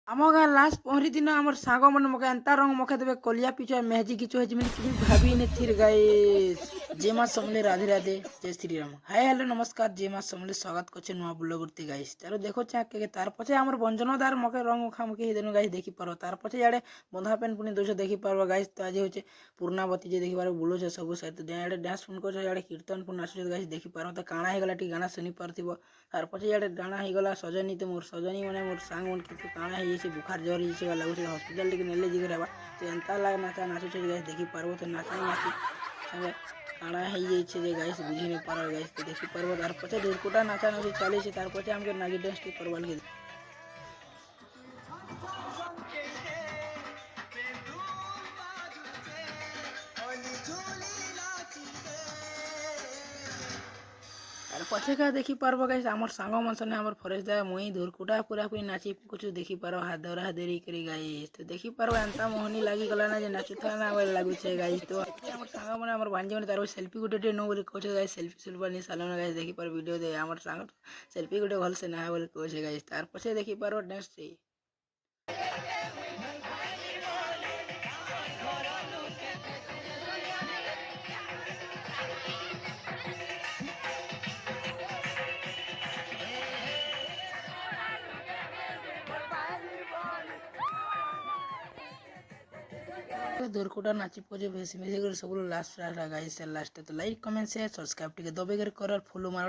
ଆମ ଗାଁ ଲାଷ୍ଟ ପହଁରି ଦିନ ଆମର ସାଙ୍ଗମାନେ ମକେ ଏନ୍ତା ରଙ୍ଗ ମକେ ଦେବେ କଲିଆ ପିଛ ମେହେଜି କିଛୁ ହେଇଛି ବୋଲି କିଛି ଭାବି ନେଥିର ଗାଇସ୍। ଜୟ ମା ସମଲେ ରାଧେ ରାଧେ ଜୟ ଶ୍ରୀରାମ। ହାय ହ୍ୟାଲୋ ନମସ୍କାର ଜୟ ମା ସମଲେ ସ୍ୱାଗତ କରୁଛେ ନୂଆ ବୁଲ ଗୁର୍ତି ଗାଇସ୍। ତାର ଦେଖୁଛେ ଆଗକେ ତାର ପଛେ ଆମର ବଞ୍ଜନଦାର ମକେ ରଙ୍ଗ ମୁଖାମୁଖି ହେଇଦେନୁ ଗାଇସ୍ ଦେଖିପାର। ତାର ପଛେ ଇଆଡ଼େ ବନ୍ଧା ପେନ୍ ପୁଣି ଦଉଛ ଦେଖିପାରବ ଗାଇସ୍। ତ ଆଜି ହଉଛି ପୂର୍ଣ୍ଣାବତୀ ଯେ ଦେଖିପାର ବୁଲୁଛେ ସବୁ ସହିତ ଇଆଡ଼େ ଡ୍ୟାନ୍ସ ପୁଣି କରୁଛ ଇଆଡ଼େ କୀର୍ତ୍ତନ ପୁଣି ନାଚୁଛ ଗାଇସ୍ ଦେଖିପାର। ତ କାଣା ହେଇଗଲା ଟିକେ ଗାନା ଶୁଣି ପାରୁଥିବ। ତାର ପଛେ ଇଆଡ଼େ ଗାନା ହେଇଗଲା ସଜନୀ ତ ମୋର ସଜନୀ ମାନେ ମୋର ସାଙ୍ଗ ମନ କେତେ କାଣା ହେଇଯାଇଛି ବୁखाର ଜ୍ୱର ହେଇଛି ଲାଗୁଛି ହସ୍ପିଟାଲ ଟିକେ ନେଲେ ଯିବେ ହେବା। ତ ଏନ୍ତା ଲାଗ ନାଚା ନାଚୁଛେ ଗାଇସ୍ ଦେଖିପାରବ। ତ ନାଚା ନାଚି ସାଙ୍ଗେ କାଣା ହେଇଯାଇଛି ଯେ ଗାଇସ୍ ବୁଝି ନାଇଁ ପାର ଗାଇସ୍ ତ ଦେଖିପାରବ। ତାର ପଛେ ଧୁରକୁଟା ନାଚା ନାଚି ଚାଲିଛି। ତାର ପଛେ ଆମକେ ନାଗି ଡ୍ୟାନ୍ସ ଟିକେ କରବାର୍ କେ ତାର ପଛେ କା ଦେଖିପାରବ ଗାଇସ୍ ଆମର ସାଙ୍ଗ ମାନ ଆମର ଫରେଷ୍ଟ ଦା ମୁଇଁ ଧୁରକୁଟା ପୁରା ପୁରି ନାଚି ପକୁଛୁ ଦେଖିପାର ହାତ ଧରା ଧରି କରି ଗାଇସ୍। ତ ଦେଖିପାରବ ଏନ୍ତା ମୋହନି ଲାଗିଗଲା ନା ଯେ ନାଚୁଥା ନା ବୋଲେ ଲାଗୁଛେ ଗାଇସ୍। ତ ଆମର ସାଙ୍ଗମାନେ ଆମର ଭାଞ୍ଜି ମାନେ ତାର ସେଲ୍ଫି ଗୋଟେ ଟିକେ ନଉ ବୋଲି କହୁଛେ ଗାଇସ୍। ସେଲ୍ଫି ସୁଲବା ନି ସାଲନ ଗାଇସ୍ ଦେଖିପାର ଭିଡ଼ିଓ ଦେ ଆମର ସାଙ୍ଗ ସେଲ୍ଫି ଗୋଟେ ଭଲସେ ନା ବୋଲି କହୁଛେ ଗାଇସ୍। ତାର ପଛେ ଦେଖିପାରବ ଡ୍ୟାନ୍ସ ଧୁରକୁଟା ନାଚି ପଛେ ବେଶୀ ମିଶିକରି ସବୁ ଲାଷ୍ଟ ଗାଇସ୍। ଲାଷ୍ଟ ତ ଲାଇକ୍ କମେଣ୍ଟ ସେୟାର ସବସ୍କ୍ରାଇବ ଟିକେ ଦବେଇକରି କର ଫଲୋ ମାର।